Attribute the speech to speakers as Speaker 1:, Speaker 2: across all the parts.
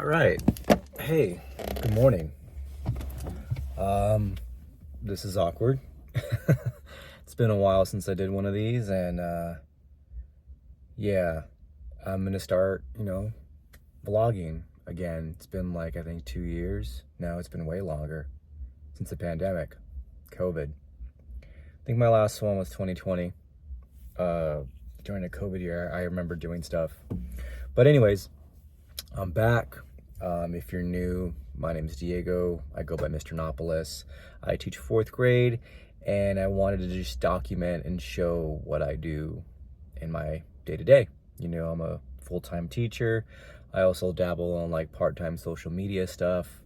Speaker 1: All right. Hey, good morning. This is awkward. It's been a while since I did one of these, and yeah, I'm gonna start, vlogging again. It's been like, I think 2 years. Now it's been way longer since the pandemic, COVID. I think my last one was 2020. During the COVID year, I remember doing stuff. But anyways, I'm back. If you're new, my name is Diego. I go by MrNapoles. I teach 4th grade, and I wanted to just document and show what I do in my day-to-day. I'm a full-time teacher. I also dabble in like part-time social media stuff.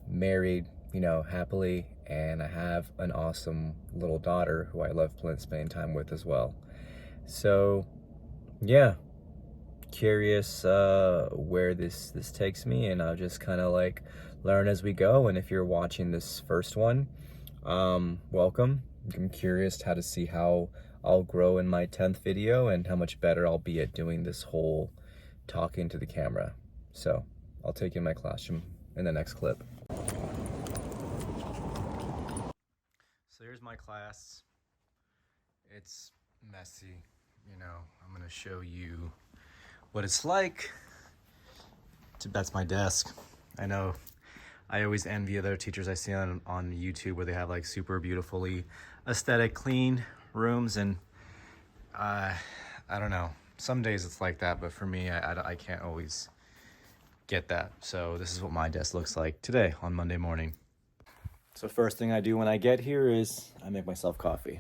Speaker 1: Married, happily, and I have an awesome little daughter who I love spending time with as well. So, yeah. Curious where this takes me, and I'll just kind of like learn as we go. And if you're watching this first one, welcome. I'm curious how to see how I'll grow in my 10th video and how much better I'll be at doing this whole talking to the camera. So I'll take you in my classroom in the next clip. So here's my class. It's messy, I'm gonna show you what it's like. That's my desk. I know I always envy other teachers I see on YouTube where they have like super beautifully aesthetic, clean rooms, and I don't know. Some days it's like that, but for me, I can't always get that. So this is what my desk looks like today on Monday morning. So first thing I do when I get here is I make myself coffee.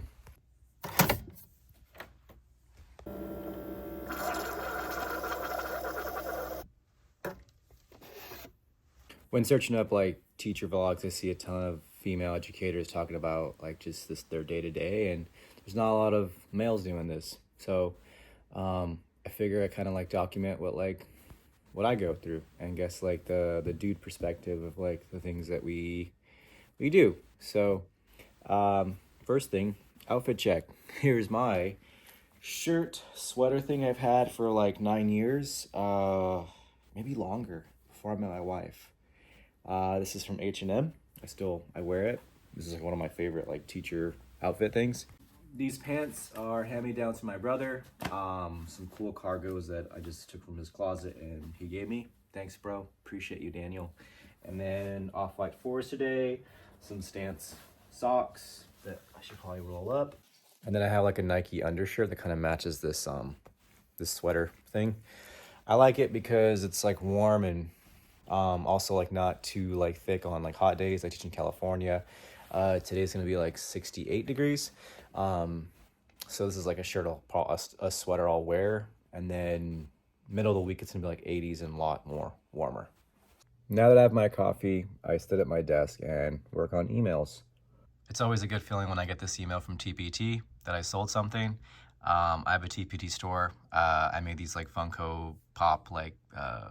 Speaker 1: When searching up like teacher vlogs, I see a ton of female educators talking about like just their day-to-day, and there's not a lot of males doing this. So I figure I kind of like document what I go through, and guess like the dude perspective of like the things that we do. So first thing, outfit check. Here's my shirt sweater thing I've had for like 9 years, maybe longer, before I met my wife. This is from H&M. I wear it. This is like one of my favorite like teacher outfit things. These pants are hand-me-downs from my brother. Some cool cargos that I just took from his closet and he gave me. Thanks, bro. Appreciate you, Daniel. And then off-white fours today. Some Stance socks that I should probably roll up. And then I have like a Nike undershirt that kind of matches this this sweater thing. I like it because it's like warm and also like not too like thick on like hot days. I teach in California. Today's gonna be like 68 degrees. So this is like a sweater I'll wear, and then middle of the week it's gonna be like 80s and a lot more warmer. Now that I have my coffee, I sit at my desk and work on emails. It's always a good feeling when I get this email from TPT that I sold something. I have a TPT store. I made these like Funko Pop like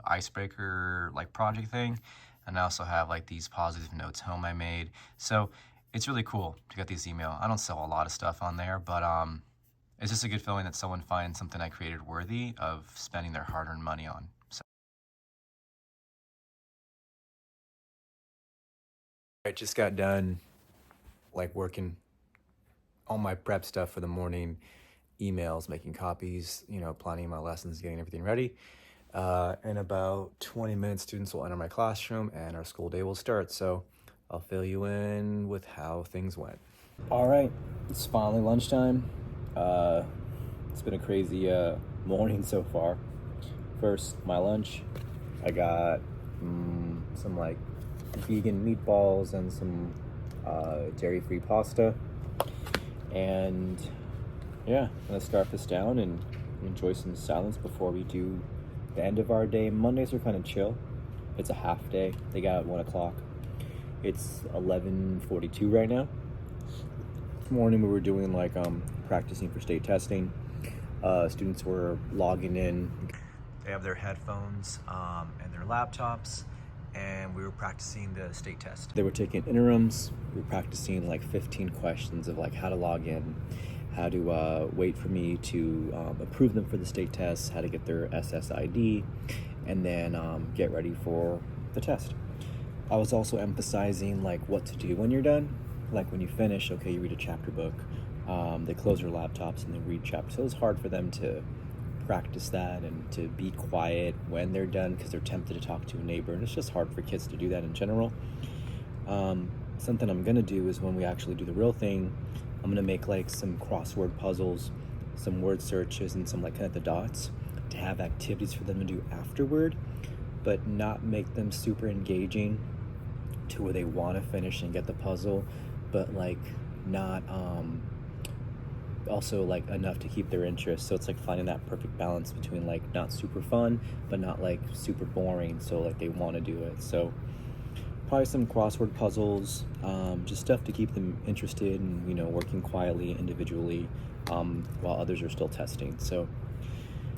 Speaker 1: icebreaker like project thing, and I also have like these positive notes home I made. So it's really cool to get these email. I don't sell a lot of stuff on there, but it's just a good feeling that someone finds something I created worthy of spending their hard-earned money on. So I just got done like working all my prep stuff for the morning, emails, making copies, planning my lessons, getting everything ready. In about 20 minutes, students will enter my classroom and our school day will start. So I'll fill you in with how things went. All right, it's finally lunchtime. It's been a crazy morning so far. First, my lunch. I got some like vegan meatballs and some dairy-free pasta. And yeah, I'm gonna scarf this down and enjoy some silence before we do the end of our day. Mondays are kind of chill. It's a half day. They got at 1 o'clock. It's 11:42 right now. This morning we were doing like practicing for state testing. Students were logging in. They have their headphones and their laptops, and we were practicing the state test. They were taking interims. We were practicing like 15 questions of like how to log in, how to wait for me to approve them for the state tests, how to get their SSID, and then get ready for the test. I was also emphasizing like what to do when you're done. Like when you finish, okay, you read a chapter book. They close their laptops and they read chapters. So it's hard for them to practice that and to be quiet when they're done because they're tempted to talk to a neighbor. And it's just hard for kids to do that in general. Something I'm gonna do is when we actually do the real thing, I'm gonna make like some crossword puzzles, some word searches, and some like connect the dots to have activities for them to do afterward, but not make them super engaging to where they want to finish and get the puzzle, but like not also like enough to keep their interest. So it's like finding that perfect balance between like not super fun but not like super boring, so like they want to do it. So probably some crossword puzzles, just stuff to keep them interested and, you know, working quietly individually while others are still testing. So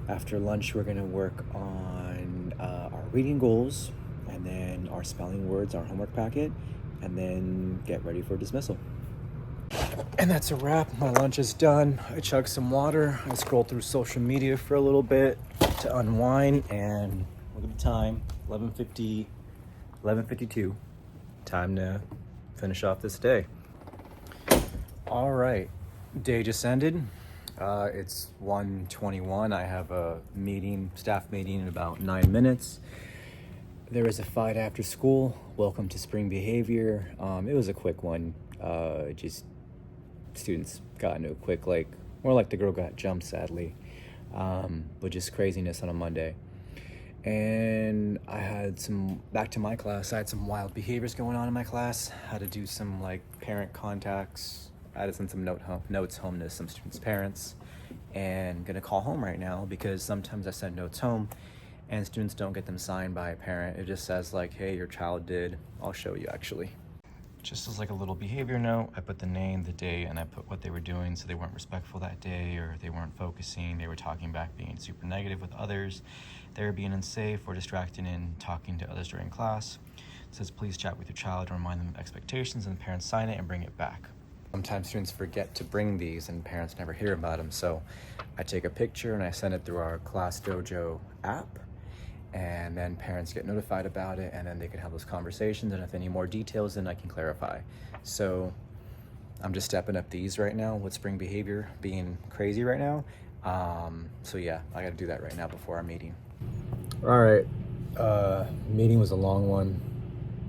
Speaker 1: after lunch we're going to work on our reading goals, and then our spelling words, our homework packet, and then get ready for dismissal. And that's a wrap. My lunch is done. I chugged some water. I scrolled through social media for a little bit to unwind, and look at the time, 11:52. Time to finish off this day. All right, day just ended. It's 1:21. I have a staff meeting in about 9 minutes. There was a fight after school. Welcome to spring behavior. It was a quick one. Just students got into a quick, like, more like the girl got jumped, sadly. But just craziness on a Monday. And I had back to my class, I had some wild behaviors going on in my class. Had to do some like parent contacts. I had to send some notes home to some students' parents. And gonna call home right now because sometimes I send notes home and students don't get them signed by a parent. It just says like, hey, your child did. I'll show you actually. Just as like a little behavior note, I put the name, the day, and I put what they were doing. So they weren't respectful that day, or they weren't focusing. They were talking back, being super negative with others. They were being unsafe or distracting and talking to others during class. It says, please chat with your child and remind them of expectations, and the parents sign it and bring it back. Sometimes students forget to bring these and parents never hear about them. So I take a picture and I send it through our Class Dojo app. And then parents get notified about it, and then they can have those conversations, and if any more details, then I can clarify. So I'm just stepping up these right now with spring behavior being crazy right now. So yeah, I got to do that right now before our meeting. All right, meeting was a long one.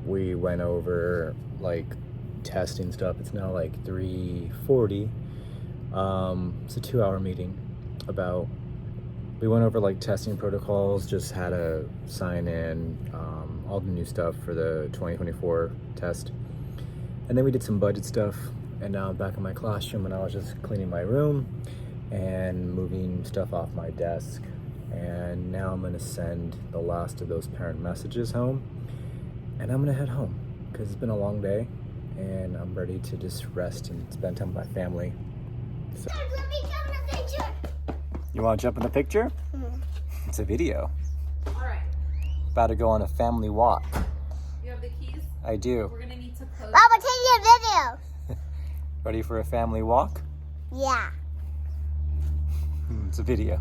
Speaker 1: We went over like testing stuff. It's now like 3:40. It's a 2-hour meeting we went over like testing protocols, just how to sign in, all the new stuff for the 2024 test. And then we did some budget stuff, and now I'm back in my classroom and I was just cleaning my room and moving stuff off my desk. And now I'm gonna send the last of those parent messages home, and I'm gonna head home because it's been a long day and I'm ready to just rest and spend time with my family. So.
Speaker 2: Let me jump in the picture.
Speaker 1: You want to jump in the picture?
Speaker 2: Mm-hmm.
Speaker 1: It's a video.
Speaker 3: All right.
Speaker 1: About to go on a family walk.
Speaker 3: You have the keys?
Speaker 1: I do.
Speaker 3: We're going to need to close.
Speaker 2: Mama, take your video.
Speaker 1: Ready for a family walk?
Speaker 2: Yeah.
Speaker 1: It's a video.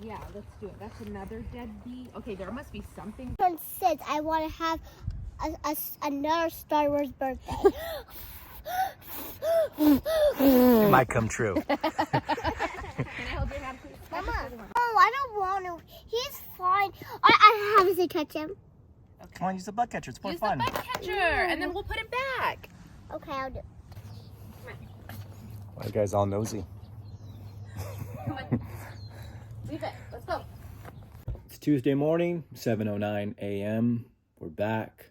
Speaker 3: Yeah, let's do it. That's another deadbeat. Okay, there must be something.
Speaker 2: Since I want to have another Star Wars birthday.
Speaker 1: It might come true.
Speaker 3: Can I hold your hand, please?
Speaker 2: Mama. Oh, I don't want to. He's fine. I have to touch him.
Speaker 3: Okay.
Speaker 1: Come on, use the butt catcher. It's more
Speaker 3: Use
Speaker 1: fun.
Speaker 3: the butt catcher, and then we'll put him back.
Speaker 2: Okay, I'll do.
Speaker 1: Why are you guys all nosy?
Speaker 3: Come on. Leave it. Let's go.
Speaker 1: It's Tuesday morning, 7:09 a.m. We're back.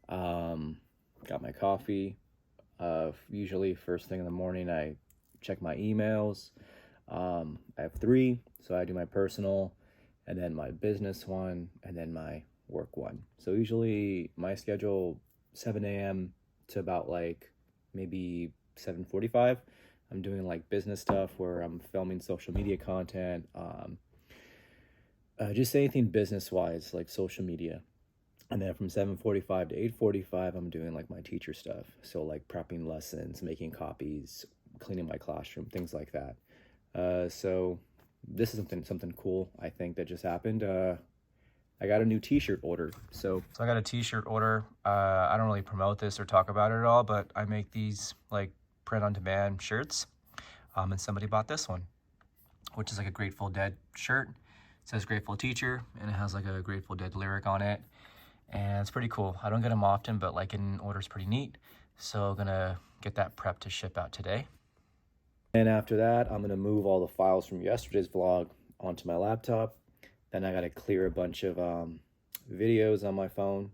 Speaker 1: Got my coffee. Usually first thing in the morning, I check my emails. I have 3, so I do my personal, and then my business one, and then my work one. So usually my schedule 7 a.m. to about like maybe 7:45. I'm doing like business stuff where I'm filming social media content, just anything business wise, like social media. And then from 7:45 to 8:45, I'm doing like my teacher stuff. So like prepping lessons, making copies, cleaning my classroom, things like that. So this is something cool, I think, that just happened. I got a new t-shirt order. So I got a t-shirt order. I don't really promote this or talk about it at all, but I make these like print on demand shirts. And somebody bought this one, which is like a Grateful Dead shirt. It says Grateful Teacher, and it has like a Grateful Dead lyric on it. And it's pretty cool. I don't get them often, but like an order is pretty neat. So I'm gonna get that prepped to ship out today. And after that, I'm gonna move all the files from yesterday's vlog onto my laptop. Then I gotta clear a bunch of videos on my phone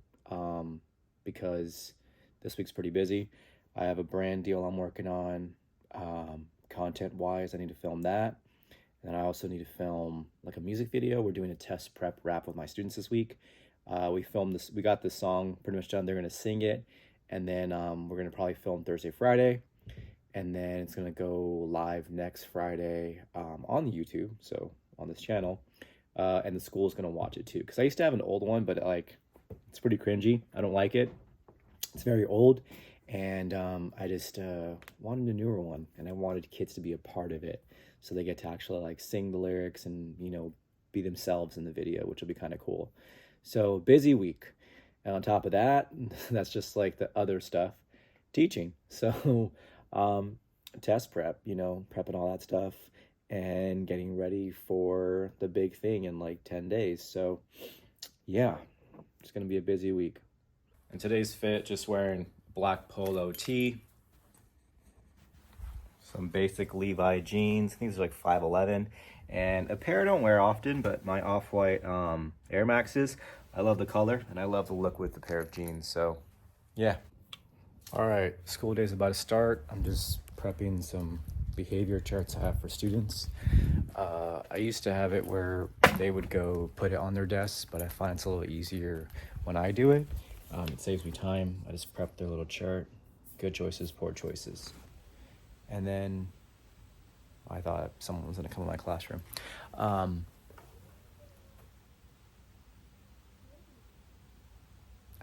Speaker 1: because this week's pretty busy. I have a brand deal I'm working on. Content-wise, I need to film that. And I also need to film like a music video. We're doing a test prep rap with my students this week. We filmed this. We got this song pretty much done. They're gonna sing it, and then we're gonna probably film Thursday, Friday, and then it's gonna go live next Friday on YouTube, so on this channel, and the school's gonna watch it too. Because I used to have an old one, but like it's pretty cringy. I don't like it. It's very old, and I just wanted a newer one, and I wanted kids to be a part of it, so they get to actually like sing the lyrics and be themselves in the video, which will be kind of cool. So busy week. And on top of that, that's just like the other stuff, teaching. So test prep, prepping all that stuff and getting ready for the big thing in like 10 days. So yeah, it's going to be a busy week. And today's fit, just wearing black polo tee, some basic Levi jeans. I think these are like 5'11", and a pair I don't wear often, but my off-white Air Maxes. I love the color and I love the look with the pair of jeans. So yeah. All right, school day's about to start. I'm just prepping some behavior charts I have for students. I used to have it where they would go put it on their desks, but I find it's a little easier when I do it. It saves me time. I just prep their little chart. Good choices, poor choices. And then I thought someone was gonna come in my classroom. I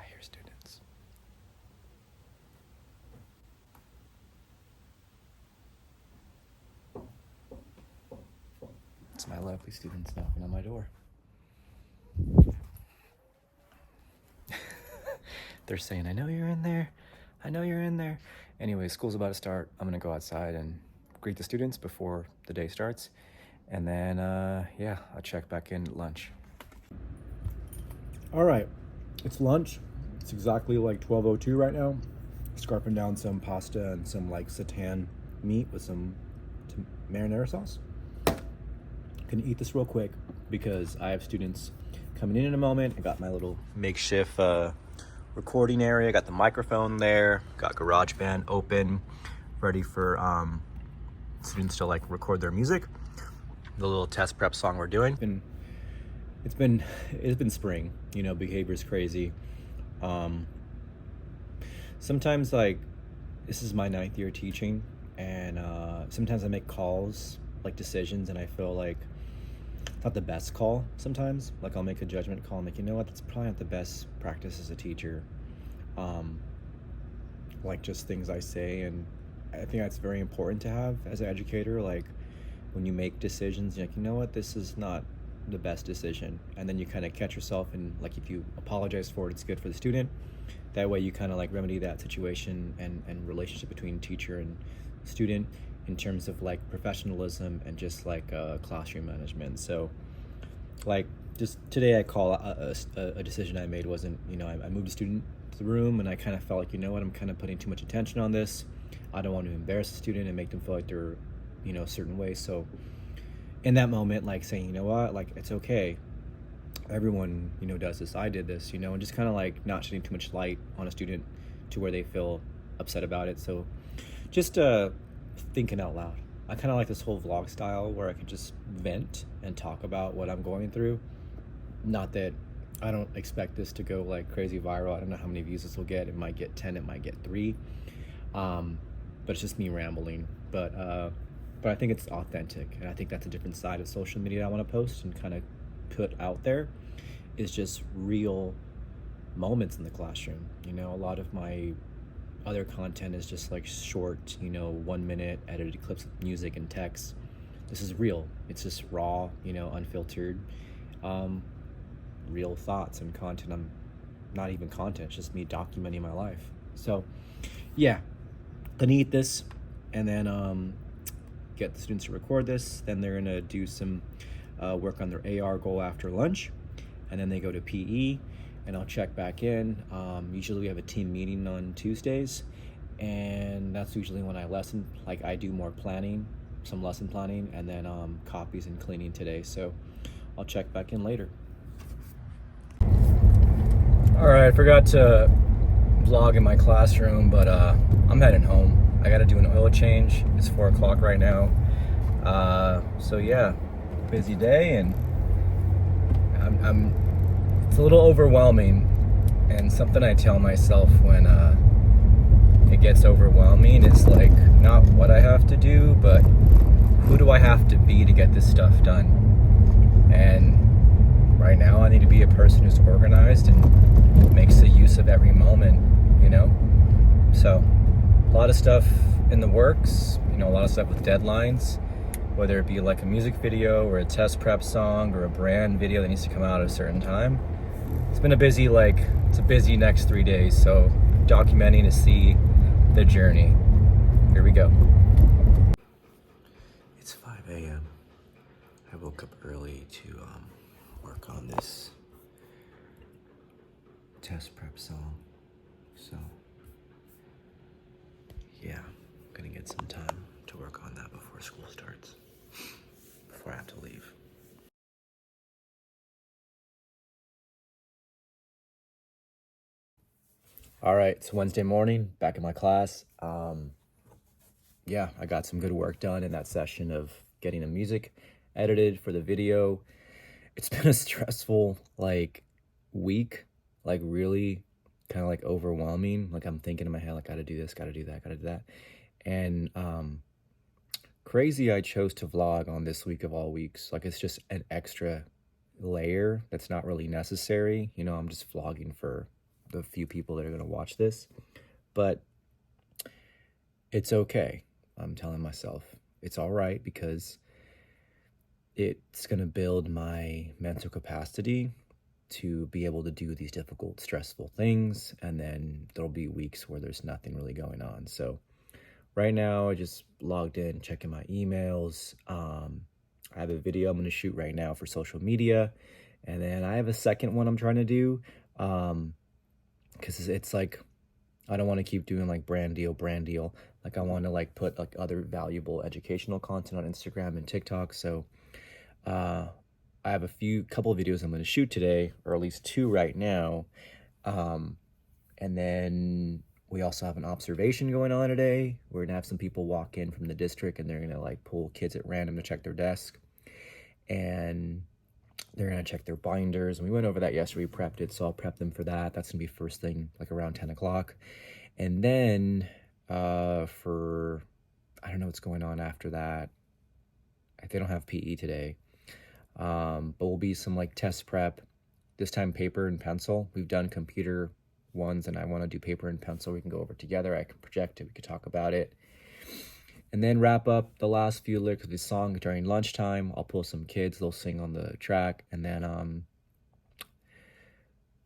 Speaker 1: hear students. It's my lovely students knocking on my door. They're saying, I know you're in there. I know you're in there. Anyway, school's about to start. I'm gonna go outside and greet the students before the day starts. And then, yeah, I'll check back in at lunch. All right, it's lunch. It's exactly like 12:02 right now. Scarping down some pasta and some like seitan meat with some marinara sauce. Gonna eat this real quick because I have students coming in a moment. I got my little makeshift recording area. Got the microphone there. Got GarageBand open, ready for students to like record their music. The little test prep song we're doing. It's been spring. Behavior's crazy. Sometimes like this is my 9th year teaching, and sometimes I make calls, like decisions, and I feel like it's not the best call sometimes. Like I'll make a judgment call and like, that's probably not the best practice as a teacher. Like just things I say, and I think that's very important to have as an educator. Like when you make decisions, you're like, this is not the best decision. And then you kind of catch yourself, and like if you apologize for it, it's good for the student. That way you kind of like remedy that situation and relationship between teacher and student in terms of like professionalism and just like classroom management. So like just today I call a decision I made wasn't, I moved a student to the room, and I kind of felt like, I'm kind of putting too much attention on this. I don't want to embarrass the student and make them feel like they're, a certain way. So in that moment, like saying, like it's okay. Everyone, does this. I did this, and just kind of like not shedding too much light on a student to where they feel upset about it. So just thinking out loud. I kind of like this whole vlog style where I could just vent and talk about what I'm going through. Not that I don't expect this to go like crazy viral. I don't know how many views this will get. It might get 10, it might get 3. But it's just me rambling. But I think it's authentic, and I think that's a different side of social media I want to post and kind of put out there, is just real moments in the classroom. You know, a lot of my other content is just like short, 1 minute edited clips with music and text. This is real. It's just raw, unfiltered, real thoughts and content. I'm not even content, it's just me documenting my life. So yeah, gonna eat this and then get the students to record this. Then they're gonna do some work on their AR goal after lunch, and then they go to PE, and I'll check back in. Usually we have a team meeting on Tuesdays, and that's usually when I do more planning, some lesson planning, and then copies and cleaning today. So I'll check back in later. All right, I forgot to vlog in my classroom, but I'm heading home. I gotta do an oil change. It's 4 o'clock right now. So yeah, busy day, and it's a little overwhelming, and something I tell myself when it gets overwhelming is like not what I have to do, but who do I have to be to get this stuff done. And right now I need to be a person who's organized and makes the use of every moment, so a lot of stuff in the works, a lot of stuff with deadlines, whether it be like a music video or a test prep song or a brand video that needs to come out at a certain time. It's been a busy next 3 days, so documenting to see the journey. Here we go. It's 5 a.m. I woke up early to work on this test prep song, so yeah, I'm gonna get some time to work on that before school starts, before I have to leave. All right, it's Wednesday morning, back in my class. Yeah, I got some good work done in that session of getting the music edited for the video. It's been a stressful week, really kind of overwhelming. I'm thinking in my head, gotta do this, gotta do that, gotta do that. And crazy I chose to vlog on this week of all weeks. It's just an extra layer that's not really necessary. I'm just vlogging for the few people that are gonna watch this. But it's okay. I'm telling myself it's all right, because it's gonna build my mental capacity to be able to do these difficult, stressful things, and then there'll be weeks where there's nothing really going on. So right now, I just logged in, checking my emails. I have a video I'm going to shoot right now for social media, and then I have a second one I'm trying to do, because it's I don't want to keep doing brand deal. I want to put other valuable educational content on Instagram and TikTok. So I have couple of videos I'm going to shoot today, or at least 2 right now. And then we also have an observation going on today. We're going to have some people walk in from the district, and they're going to pull kids at random to check their desk. And they're going to check their binders. And we went over that yesterday, we prepped it, so I'll prep them for that. That's going to be first thing, around 10 o'clock. And then I don't know what's going on after that. They don't have PE today. But will be some test prep, this time paper and pencil. We've done computer ones, and I want to do paper and pencil. We can go over together. I can project it. We could talk about it. And then wrap up the last few lyrics of the song during lunchtime. I'll pull some kids. They'll sing on the track. And then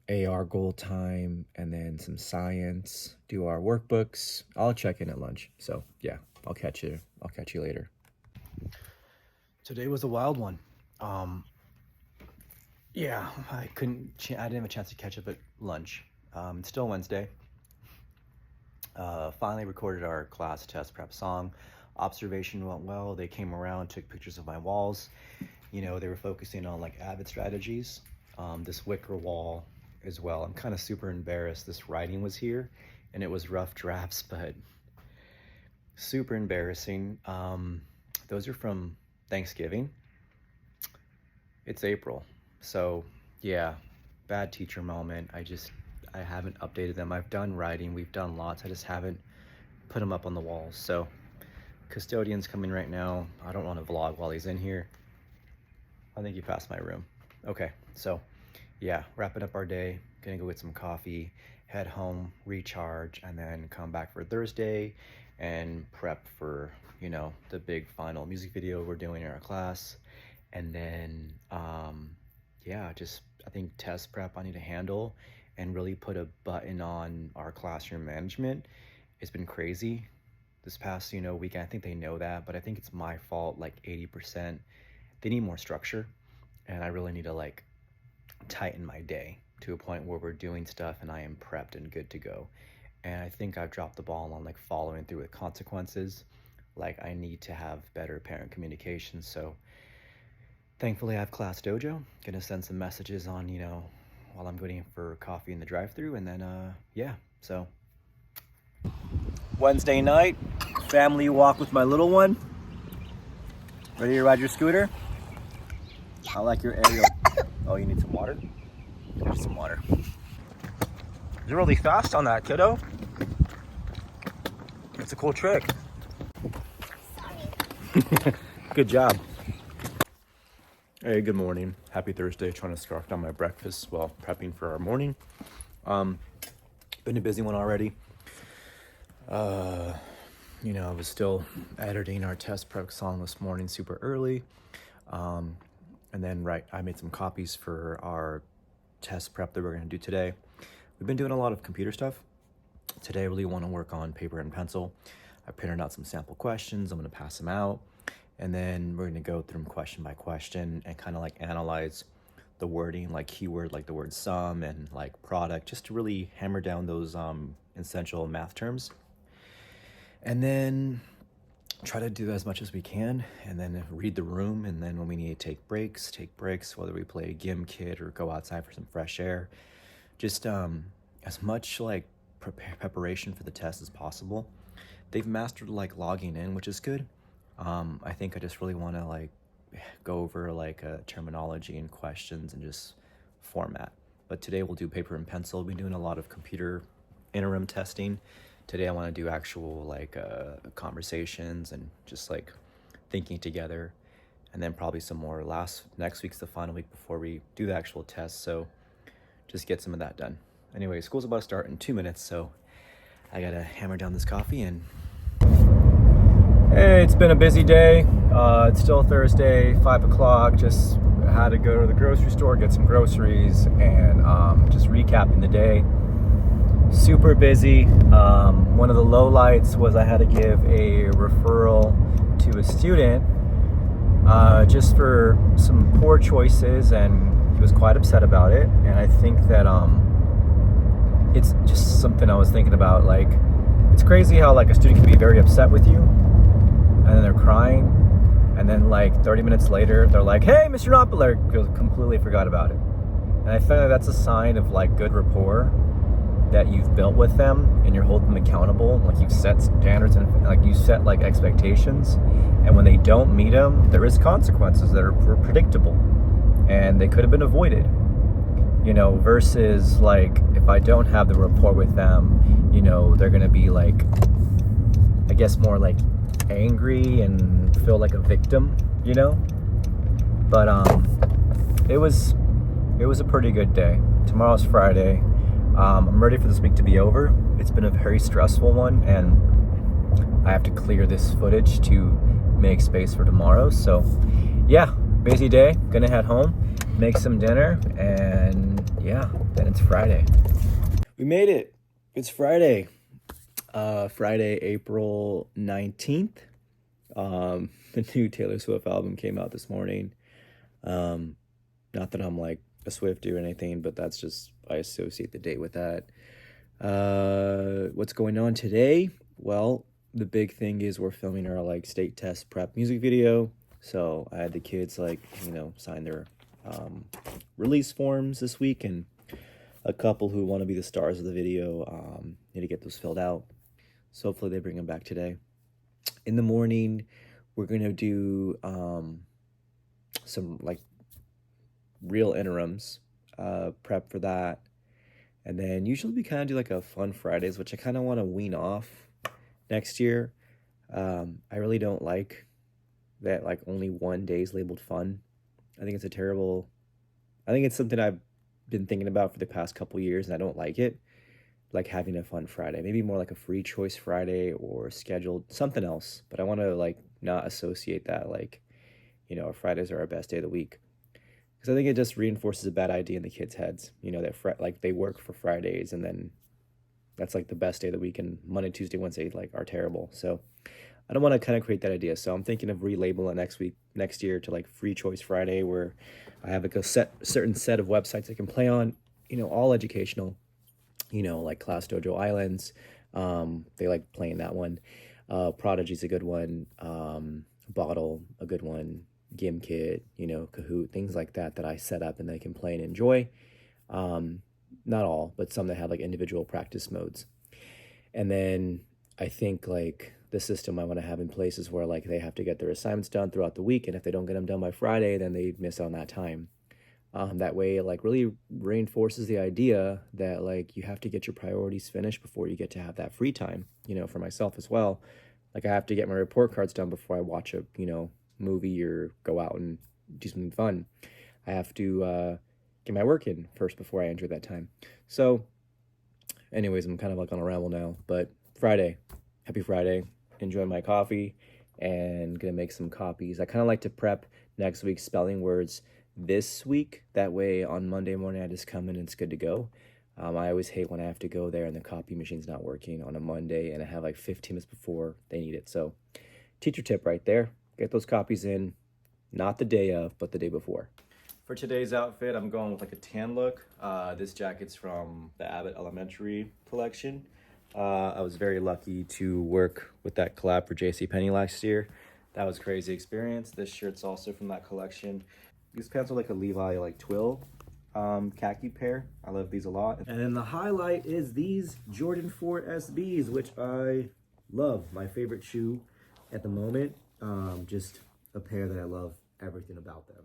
Speaker 1: AR goal time, and then some science, do our workbooks. I'll check in at lunch. So yeah, I'll catch you later. Today was a wild one. Yeah, I didn't have a chance to catch up at lunch. It's still Wednesday. Finally recorded our class test prep song. Observation went well. They came around, took pictures of my walls. They were focusing on Avid strategies. This wicker wall as well. I'm kind of super embarrassed. This writing was here, and it was rough drafts, but super embarrassing. Those are from Thanksgiving. It's April, so yeah, bad teacher moment. I haven't updated them. I've done writing, we've done lots, I just haven't put them up on the walls. So custodian's coming right now. I don't want to vlog while he's in here. I think he passed my room. Okay, so yeah, wrapping up our day, gonna go get some coffee, head home, recharge, and then come back for Thursday and prep for, the big final music video we're doing in our class. And then, yeah, just I think test prep I need to handle and really put a button on our classroom management. It's been crazy this past, weekend. I think they know that, but I think it's my fault, like 80%. They need more structure, and I really need to like tighten my day to a point where we're doing stuff and I am prepped and good to go. And I think I've dropped the ball on like following through with consequences. Like I need to have better parent communication. So thankfully I have Class Dojo. Gonna send some messages on, while I'm waiting for coffee in the drive-thru, and then yeah. So Wednesday night, family walk with my little one. Ready to ride your scooter? I like your aerial. Oh, you need some water? There's some water. You're really fast on that, kiddo. It's a cool trick. Good job. Hey, good morning. Happy Thursday. Trying to scarf down my breakfast while prepping for our morning. Been a busy one already. I was still editing our test prep song this morning super early. And then, I made some copies for our test prep that we're going to do today. We've been doing a lot of computer stuff. Today, I really want to work on paper and pencil. I printed out some sample questions. I'm going to pass them out. And then we're going to go through them question by question and kind of like analyze the wording, like keyword, like the word sum and like product, just to really hammer down those essential math terms. And then try to do as much as we can, and then read the room. And then when we need to take breaks, whether we play a gym kit or go outside for some fresh air. Just as much like preparation for the test as possible. They've mastered like logging in, which is good. I think I just really want to like go over like terminology and questions and just format. But today we'll do paper and pencil. We've been doing a lot of computer interim testing. Today I want to do actual like conversations and just like thinking together, and then probably some more next week's the final week before we do the actual test. So just get some of that done. Anyway, school's about to start in 2 minutes, so I gotta hammer down this coffee. And hey, it's been a busy day. It's still Thursday, 5 o'clock. Just had to go to the grocery store, get some groceries, and just recapping the day. Super busy. One of the lowlights was I had to give a referral to a student just for some poor choices, and he was quite upset about it. And I think that it's just something I was thinking about. Like, it's crazy how like a student can be very upset with you, and then they're crying, and then like 30 minutes later they're like, "Hey, MrNapoles," completely forgot about it. And I feel like that's a sign of like good rapport that you've built with them, and you're holding them accountable. Like you've set standards and like you set like expectations, and when they don't meet them, there is consequences that are predictable and they could have been avoided. Versus like if I don't have the rapport with them, they're gonna be like, I guess, more like angry and feel like a victim. But it was a pretty good day. Tomorrow's Friday. I'm ready for this week to be over. It's been a very stressful one, and I have to clear this footage to make space for tomorrow. So yeah, busy day. Gonna head home, make some dinner, and yeah, then it's Friday. We made it. It's Friday. Friday, April 19th. The new Taylor Swift album came out this morning. Not that I'm like a Swiftie or anything, but that's just, I associate the date with that. What's going on today? Well, the big thing is we're filming our like state test prep music video. So I had the kids like, sign their release forms this week, and a couple who want to be the stars of the video need to get those filled out. So hopefully they bring them back today. In the morning, we're going to do some like real interims, prep for that. And then usually we kind of do like a fun Fridays, which I kind of want to wean off next year. I really don't like that like only one day is labeled fun. I think it's something I've been thinking about for the past couple years, and I don't like it. Like having a fun Friday, maybe more like a free choice Friday or scheduled something else. But I want to like not associate that like, Fridays are our best day of the week. Because I think it just reinforces a bad idea in the kids' heads. That like they work for Fridays and then that's like the best day of the week, and Monday, Tuesday, Wednesday like are terrible. So I don't want to kind of create that idea. So I'm thinking of relabeling it next year to like Free Choice Friday, where I have like a certain set of websites I can play on, all educational, like Class Dojo Islands. They like playing that one. Prodigy's a good one. Bottle, a good one. GimKit, Kahoot, things like that I set up and they can play and enjoy. Not all, but some that have like individual practice modes. And then I think like the system I want to have in place is where like they have to get their assignments done throughout the week, and if they don't get them done by Friday, then they miss on that time. That way it like really reinforces the idea that like you have to get your priorities finished before you get to have that free time. For myself as well, like I have to get my report cards done before I watch a movie or go out and do something fun. I have to get my work in first before I enter that time. So anyways, I'm kind of like on a ramble now, but Friday, happy Friday. Enjoy my coffee and gonna make some copies. I kind of like to prep next week's spelling words this week. That way on Monday morning I just come in and it's good to go. I always hate when I have to go there and the copy machine's not working on a Monday and I have like 15 minutes before they need it. So teacher tip right there. Get those copies in, not the day of, but the day before. For today's outfit, I'm going with like a tan look. This jacket's from the Abbott Elementary collection. I was very lucky to work with that collab for JCPenney last year. That was a crazy experience. This shirt's also from that collection. These pants are like a Levi like twill khaki pair. I love these a lot. And then the highlight is these Jordan 4 SBs, which I love. My favorite shoe at the moment. Just a pair that I love everything about them.